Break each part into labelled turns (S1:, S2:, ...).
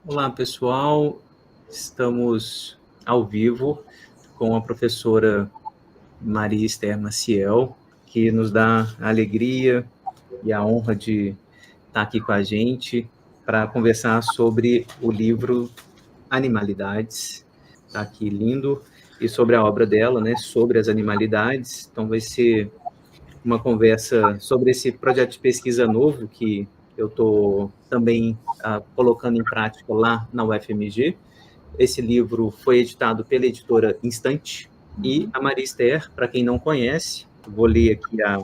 S1: Olá, pessoal. Estamos ao vivo com a professora Maria Esther Maciel, que nos dá a alegria e a honra de estar aqui com a gente para conversar sobre o livro Animalidades. Está aqui lindo. E sobre a obra dela, né, sobre as animalidades. Então, vai ser uma conversa sobre esse projeto de pesquisa novo que eu estou também colocando em prática lá na UFMG. Esse livro foi editado pela editora Instante, e a Maria Esther, para quem não conhece, vou ler aqui a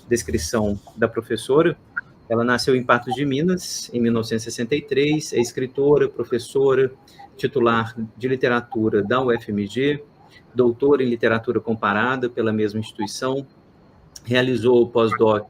S1: descrição da professora. Ela nasceu em Patos de Minas, em 1963, é escritora, professora, titular de literatura da UFMG, doutora em literatura comparada pela mesma instituição, realizou o pós-doc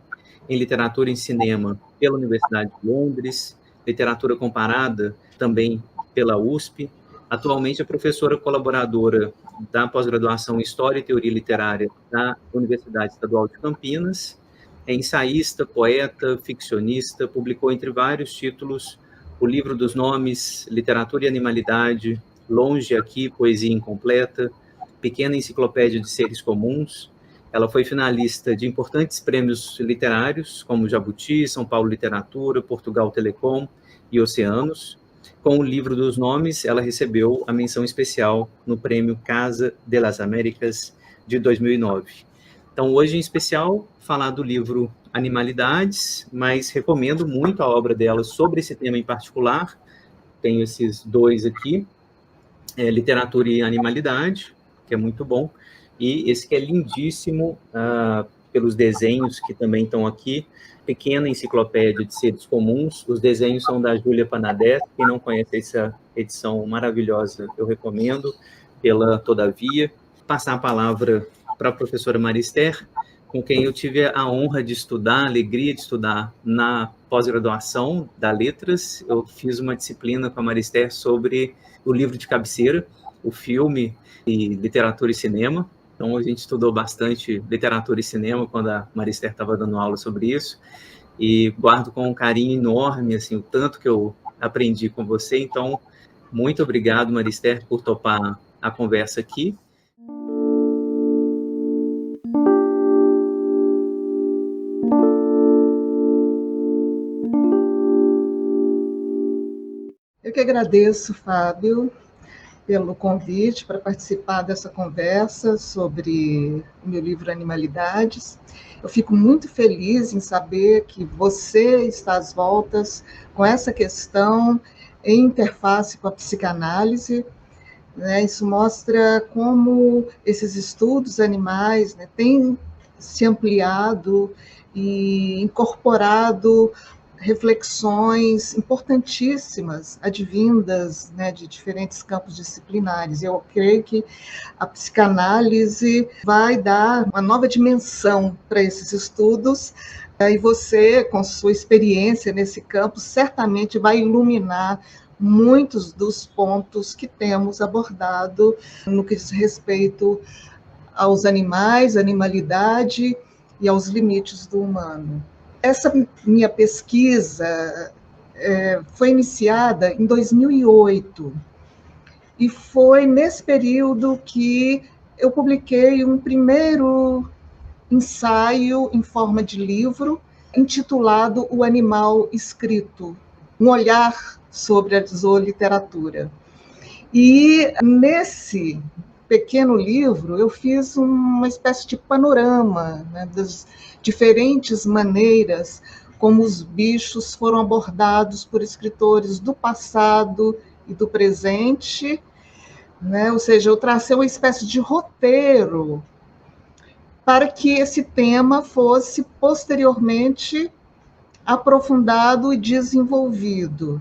S1: em literatura e cinema pela Universidade de Londres, literatura comparada também pela USP. Atualmente é professora colaboradora da pós-graduação em História e Teoria Literária da Universidade Estadual de Campinas. É ensaísta, poeta, ficcionista, publicou entre vários títulos O Livro dos Nomes, Literatura e Animalidade, Longe Aqui, Poesia Incompleta, Pequena Enciclopédia de Seres Comuns. Ela foi finalista de importantes prêmios literários, como Jabuti, São Paulo Literatura, Portugal Telecom e Oceanos. Com o Livro dos Nomes, ela recebeu a menção especial no Prêmio Casa de las Américas de 2009. Então, hoje, em especial, falar do livro Animalidades, mas recomendo muito a obra dela sobre esse tema em particular. Tenho esses dois aqui, Literatura e Animalidade, que é muito bom, e esse que é lindíssimo, pelos desenhos que também estão aqui, Pequena Enciclopédia de Seres Comuns. Os desenhos são da Júlia Panadès. Quem não conhece essa edição maravilhosa, eu recomendo, pela Todavia. Passar a palavra para a professora Maria Esther, com quem eu tive a honra de estudar, a alegria de estudar na pós-graduação da Letras. Eu fiz uma disciplina com a Maria Esther sobre o livro de cabeceira, o filme e literatura e cinema. Então, a gente estudou bastante literatura e cinema quando a Maria Esther estava dando aula sobre isso, e guardo com um carinho enorme, assim, o tanto que eu aprendi com você. Então, muito obrigado, Maria Esther, por topar a conversa aqui.
S2: Eu que agradeço, Fábio, pelo convite para participar dessa conversa sobre o meu livro Animalidades. Eu fico muito feliz em saber que você está às voltas com essa questão em interface com a psicanálise, né? Isso mostra como esses estudos animais, né, têm se ampliado e incorporado reflexões importantíssimas, advindas, né, de diferentes campos disciplinares. Eu creio que a psicanálise vai dar uma nova dimensão para esses estudos, e você, com sua experiência nesse campo, certamente vai iluminar muitos dos pontos que temos abordado no que diz respeito aos animais, animalidade e aos limites do humano. Essa minha pesquisa foi iniciada em 2008, e foi nesse período que eu publiquei um primeiro ensaio em forma de livro, intitulado O Animal Escrito, um olhar sobre a zooliteratura. E nesse pequeno livro eu fiz uma espécie de panorama, né, das diferentes maneiras como os bichos foram abordados por escritores do passado e do presente, né? Ou seja, eu tracei uma espécie de roteiro para que esse tema fosse posteriormente aprofundado e desenvolvido,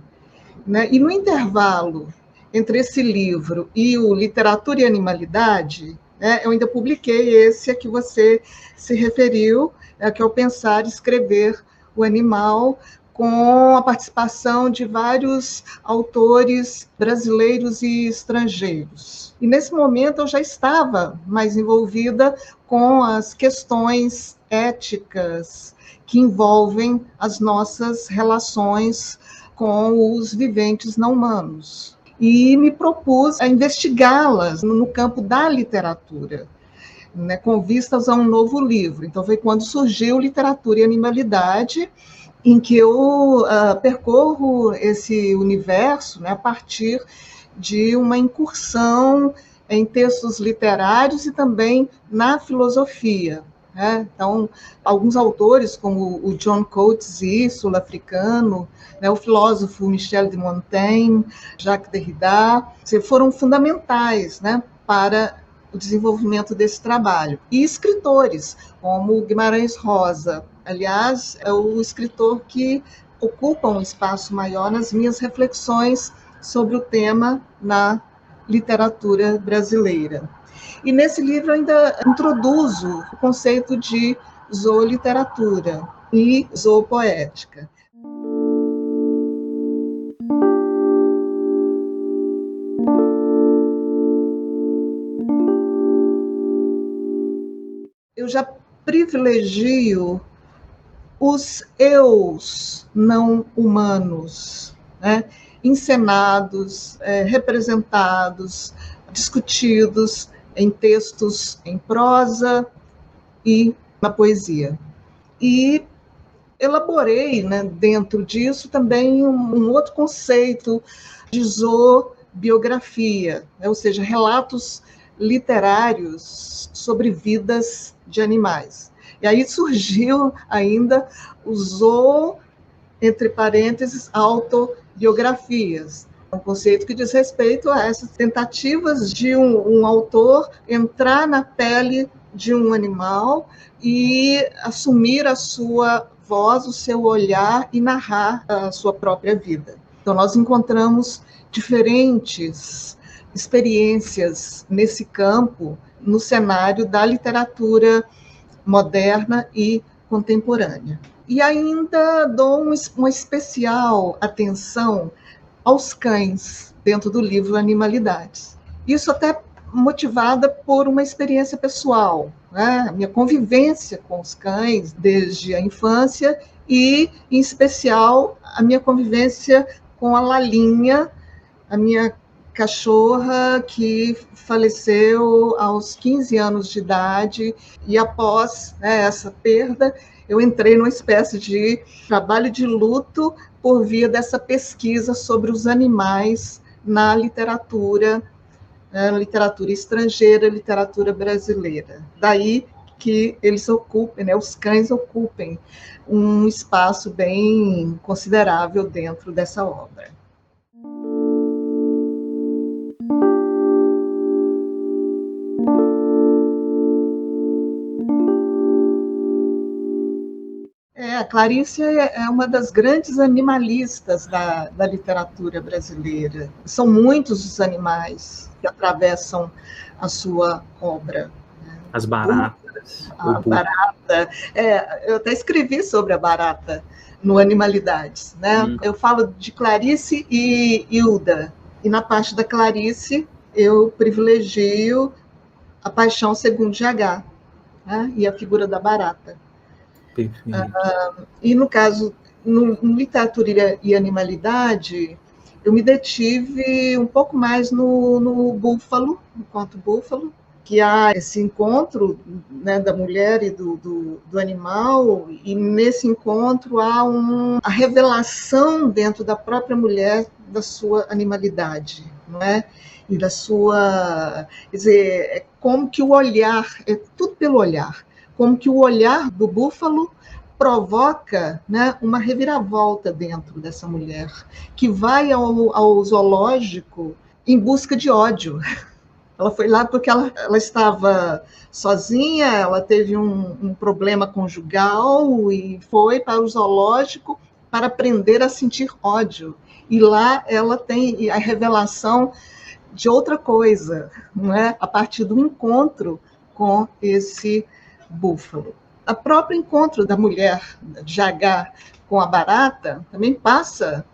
S2: né? E no intervalo entre esse livro e o Literatura e Animalidade, né, eu ainda publiquei esse a que você se referiu, que é o Pensar e Escrever o Animal, com a participação de vários autores brasileiros e estrangeiros. E nesse momento eu já estava mais envolvida com as questões éticas que envolvem as nossas relações com os viventes não humanos. E me propus a investigá-las no campo da literatura, né, com vistas a um novo livro. Então, foi quando surgiu Literatura e Animalidade, em que eu percorro esse universo, né, a partir de uma incursão em textos literários e também na filosofia. Né? Então, alguns autores, como o John Coetzee, sul-africano, né, o filósofo Michel de Montaigne, Jacques Derrida, foram fundamentais, né, para o desenvolvimento desse trabalho. E escritores, como Guimarães Rosa. Aliás, é o escritor que ocupa um espaço maior nas minhas reflexões sobre o tema na literatura brasileira. E nesse livro eu ainda introduzo o conceito de zooliteratura e zoopoética. Eu já privilegio os eus não humanos, né? Encenados, representados, discutidos em textos em prosa e na poesia. E elaborei, né, dentro disso também um outro conceito de zoobiografia, né? Ou seja, relatos literários sobre vidas de animais. E aí surgiu ainda o zoo, entre parênteses, autobiografias, um conceito que diz respeito a essas tentativas de um autor entrar na pele de um animal e assumir a sua voz, o seu olhar e narrar a sua própria vida. Então, nós encontramos diferentes experiências nesse campo, no cenário da literatura moderna e contemporânea. E ainda dou uma especial atenção aos cães dentro do livro Animalidades. Isso até motivada por uma experiência pessoal, né? A minha convivência com os cães desde a infância e, em especial, a minha convivência com a Lalinha, a minha cachorra que faleceu aos 15 anos de idade, e após, né, essa perda, eu entrei numa espécie de trabalho de luto por via dessa pesquisa sobre os animais na literatura, né, literatura estrangeira, literatura brasileira. Daí que eles ocupem, né, os cães ocupem um espaço bem considerável dentro dessa obra. A Clarice é uma das grandes animalistas da literatura brasileira. São muitos os animais que atravessam a sua obra.
S1: As baratas.
S2: A barata. Eu até escrevi sobre a barata no Animalidades. Né? Eu falo de Clarice e Hilda. E na parte da Clarice, eu privilegio a paixão segundo GH, né? E a figura da barata. E no caso, no Literatura e Animalidade, eu me detive um pouco mais no búfalo, no conto Búfalo, que há esse encontro, né, da mulher e do animal, e nesse encontro há a revelação dentro da própria mulher da sua animalidade, não é? E da sua... Quer dizer, é como que o olhar, é tudo pelo olhar, como que o olhar do búfalo provoca, né, uma reviravolta dentro dessa mulher, que vai ao zoológico em busca de ódio. Ela foi lá porque ela estava sozinha, ela teve um problema conjugal e foi para o zoológico para aprender a sentir ódio. E lá ela tem a revelação de outra coisa, não é? A partir do encontro com esse búfalo. O próprio encontro da mulher de GH com a barata também passa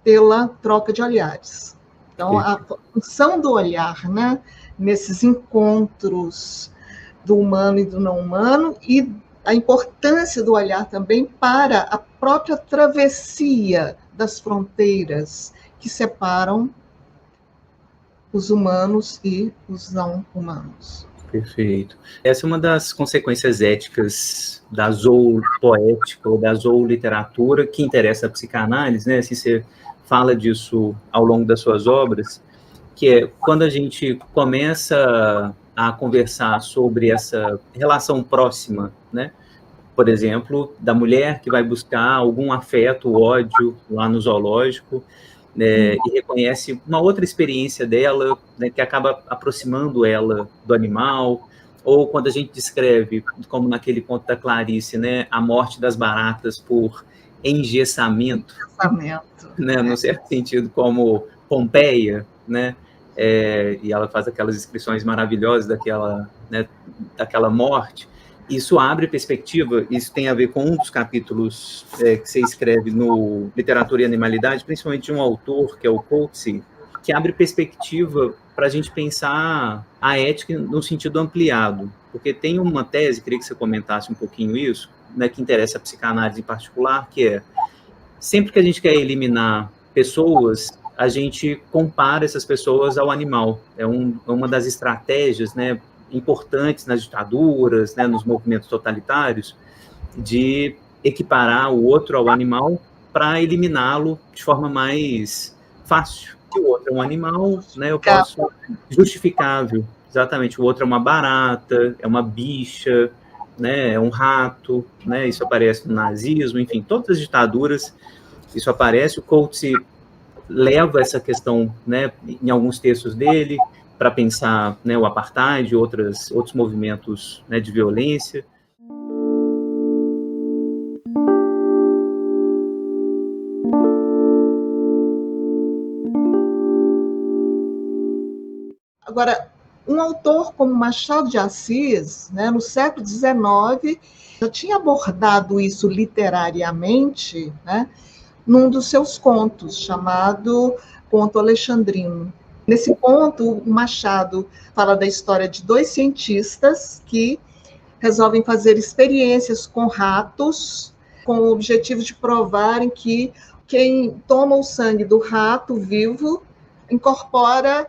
S2: pela troca de olhares. Então, a função do olhar, né, nesses encontros do humano e do não humano, e a importância do olhar também para a própria travessia das fronteiras que separam os humanos e os não humanos.
S1: Perfeito. Essa é uma das consequências éticas da zoopoética ou da zooliteratura que interessa a psicanálise, né? Assim, você fala disso ao longo das suas obras, que é quando a gente começa a conversar sobre essa relação próxima, né? Por exemplo, da mulher que vai buscar algum afeto, ódio lá no zoológico, né, e reconhece uma outra experiência dela, né, que acaba aproximando ela do animal, ou quando a gente descreve, como naquele conto da Clarice, né, a morte das baratas por engessamento, né, no certo sentido, como Pompeia, né, e ela faz aquelas descrições maravilhosas daquela, né, daquela morte. Isso abre perspectiva, isso tem a ver com um dos capítulos que você escreve no Literatura e Animalidade, principalmente de um autor, que é o Coetzee, que abre perspectiva para a gente pensar a ética no sentido ampliado, porque tem uma tese, queria que você comentasse um pouquinho isso, né, que interessa a psicanálise em particular, que é, sempre que a gente quer eliminar pessoas, a gente compara essas pessoas ao animal, uma das estratégias, né, importantes nas ditaduras, né, nos movimentos totalitários, de equiparar o outro ao animal para eliminá-lo de forma mais fácil. Se o outro é um animal, né, eu posso... Justificável, exatamente. O outro é uma barata, é uma bicha, né, é um rato, né, isso aparece no nazismo, enfim, todas as ditaduras, isso aparece. O Coetzee leva essa questão, né, em alguns textos dele, para pensar, né, o apartheid, outros movimentos, né, de violência.
S2: Agora, um autor como Machado de Assis, né, no século XIX, já tinha abordado isso literariamente, né, num dos seus contos, chamado Conto Alexandrino. Nesse conto, o Machado fala da história de dois cientistas que resolvem fazer experiências com ratos, com o objetivo de provarem que quem toma o sangue do rato vivo incorpora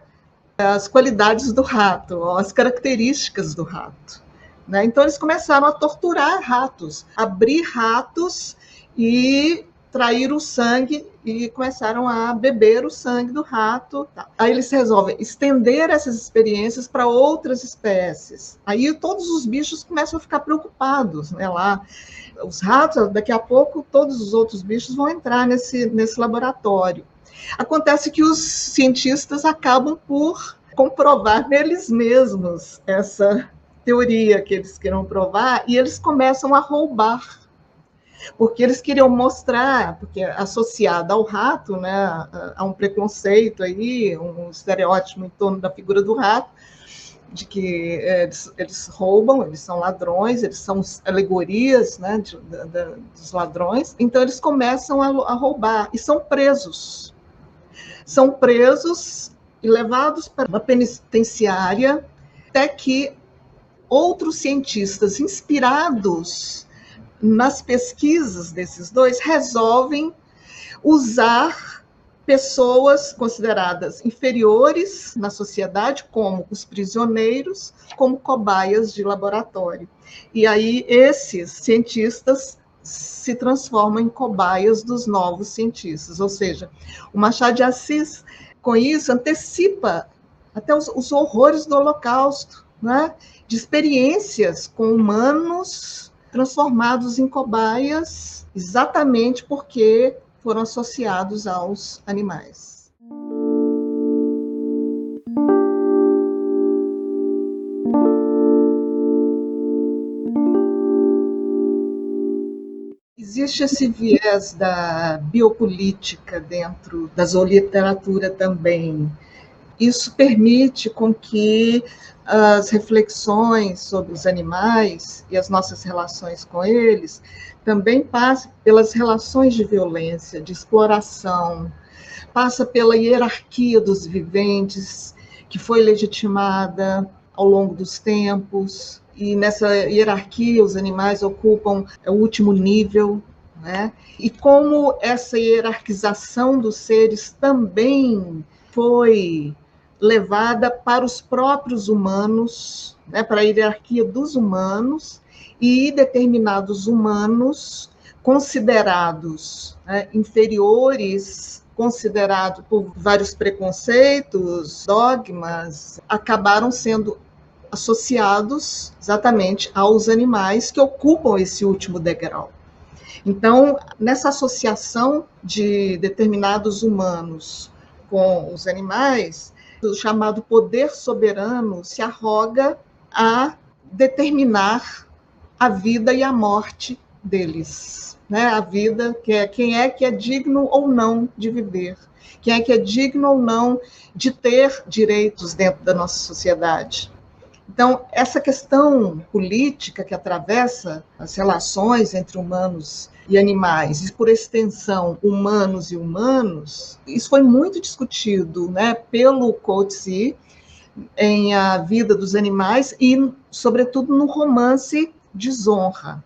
S2: as qualidades do rato, as características do rato. Né? Então, eles começaram a torturar ratos, abrir ratos e trair o sangue e começaram a beber o sangue do rato. Aí eles resolvem estender essas experiências para outras espécies. Aí todos os bichos começam a ficar preocupados, né? Lá, os ratos, daqui a pouco todos os outros bichos vão entrar nesse laboratório. Acontece que os cientistas acabam por comprovar neles mesmos essa teoria que eles queriam provar, e eles começam a roubar, porque eles queriam mostrar, porque associado ao rato, né, há um preconceito aí, um estereótipo em torno da figura do rato, de que eles roubam, eles são ladrões, eles são alegorias, né, dos ladrões, então eles começam a roubar, e são presos e levados para uma penitenciária, até que outros cientistas inspirados nas pesquisas desses dois resolvem usar pessoas consideradas inferiores na sociedade, como os prisioneiros, como cobaias de laboratório. E aí esses cientistas se transformam em cobaias dos novos cientistas, ou seja, o Machado de Assis, com isso, antecipa até os horrores do Holocausto, né? De experiências com humanos transformados em cobaias, exatamente porque foram associados aos animais. Existe esse viés da biopolítica dentro da zooliteratura também. Isso permite com que as reflexões sobre os animais e as nossas relações com eles também passem pelas relações de violência, de exploração, passa pela hierarquia dos viventes, que foi legitimada ao longo dos tempos, e nessa hierarquia os animais ocupam o último nível, né? E como essa hierarquização dos seres também foi levada para os próprios humanos, né, para a hierarquia dos humanos, e determinados humanos considerados, né, inferiores, considerados por vários preconceitos, dogmas, acabaram sendo associados exatamente aos animais que ocupam esse último degrau. Então, nessa associação de determinados humanos com os animais, o chamado poder soberano se arroga a determinar a vida e a morte deles, né? A vida, quem é que é digno ou não de viver, quem é que é digno ou não de ter direitos dentro da nossa sociedade. Então, essa questão política que atravessa as relações entre humanos e animais, e por extensão, humanos e humanos, isso foi muito discutido, né, pelo Coetzee em A Vida dos Animais e, sobretudo, no romance Desonra.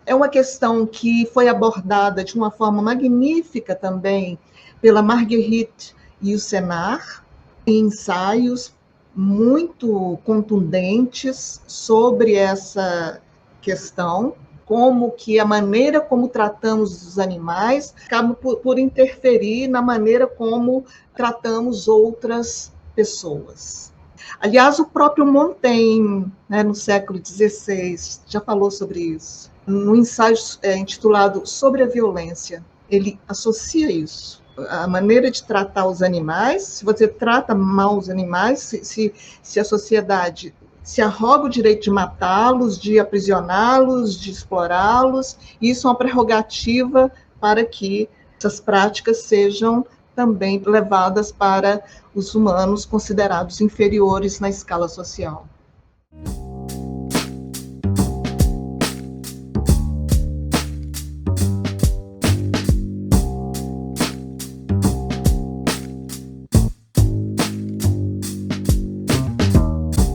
S2: É uma questão que foi abordada de uma forma magnífica também pela Marguerite Yourcenar, em ensaios muito contundentes sobre essa questão, como que a maneira como tratamos os animais acaba por interferir na maneira como tratamos outras pessoas. Aliás, o próprio Montaigne, né, no século XVI, já falou sobre isso. No ensaio intitulado Sobre a Violência, ele associa isso. A maneira de tratar os animais, se você trata mal os animais, se a sociedade se arroga o direito de matá-los, de aprisioná-los, de explorá-los, isso é uma prerrogativa para que essas práticas sejam também levadas para os humanos considerados inferiores na escala social.